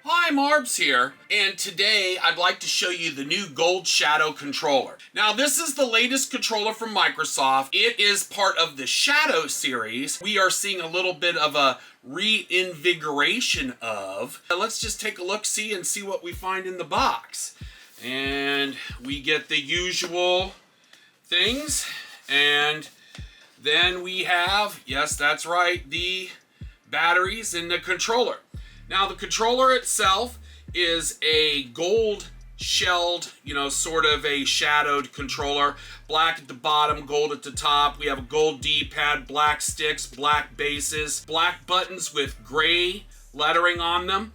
Hi, Marbs here, and today I'd like to show you the new goldshadow controller. Now, this is the latest controller from Microsoft. It is part of the Shadow series. We are seeing a little bit of a reinvigoration of. Let's just take a look-see and see what we find in the box. And we get the usual things, and then we have, yes, that's right, the batteries in the controller. Now, the controller itself is a gold shelled, sort of a shadowed controller. Black at the bottom, gold at the top. We have a gold D-pad, black sticks, black bases, black buttons with gray lettering on them.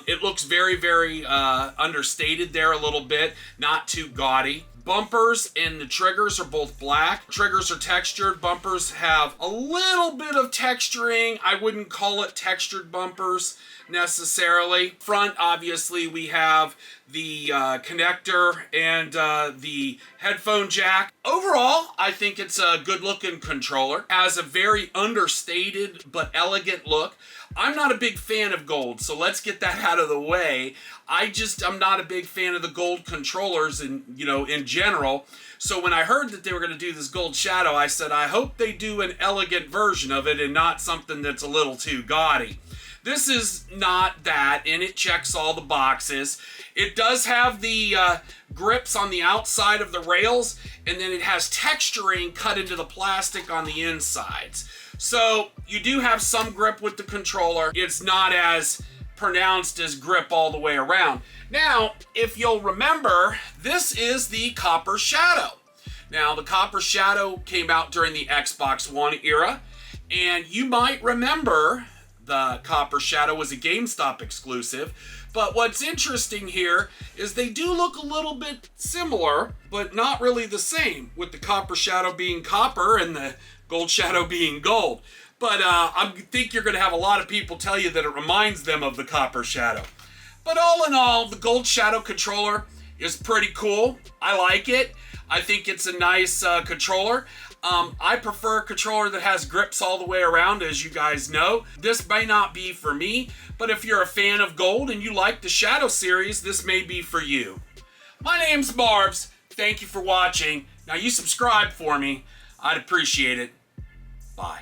It looks very, very understated there a little bit, not too gaudy. Bumpers and the triggers are both black. Triggers are textured. Bumpers have a little bit of texturing. I wouldn't call it textured bumpers necessarily. Front, obviously, we have the connector and the headphone jack. Overall, I think it's a good-looking controller. Has a very understated but elegant look. I'm not a big fan of gold, so let's get that out of the way. I'm not a big fan of the gold controllers in general. So when I heard that they were going to do this gold shadow, I said, I hope they do an elegant version of it and not something that's a little too gaudy. This is not that, and it checks all the boxes. It does have the grips on the outside of the rails, and then it has texturing cut into the plastic on the insides. So you do have some grip with the controller. It's not as pronounced as grip all the way around. Now, if you'll remember, this is the Copper Shadow. Now, the Copper Shadow came out during the Xbox One era, and you might remember the Copper Shadow was a GameStop exclusive. But what's interesting here is they do look a little bit similar, but not really the same, with the Copper Shadow being copper and the Gold Shadow being gold. But I think you're going to have a lot of people tell you that it reminds them of the Copper Shadow. But all in all, the Gold Shadow controller is pretty cool. I like it. I think it's a nice controller. I prefer a controller that has grips all the way around, as you guys know. This may not be for me, but if you're a fan of gold and you like the Shadow series, this may be for you. My name's Marbs. Thank you for watching. Now, you subscribe for me. I'd appreciate it. Bye.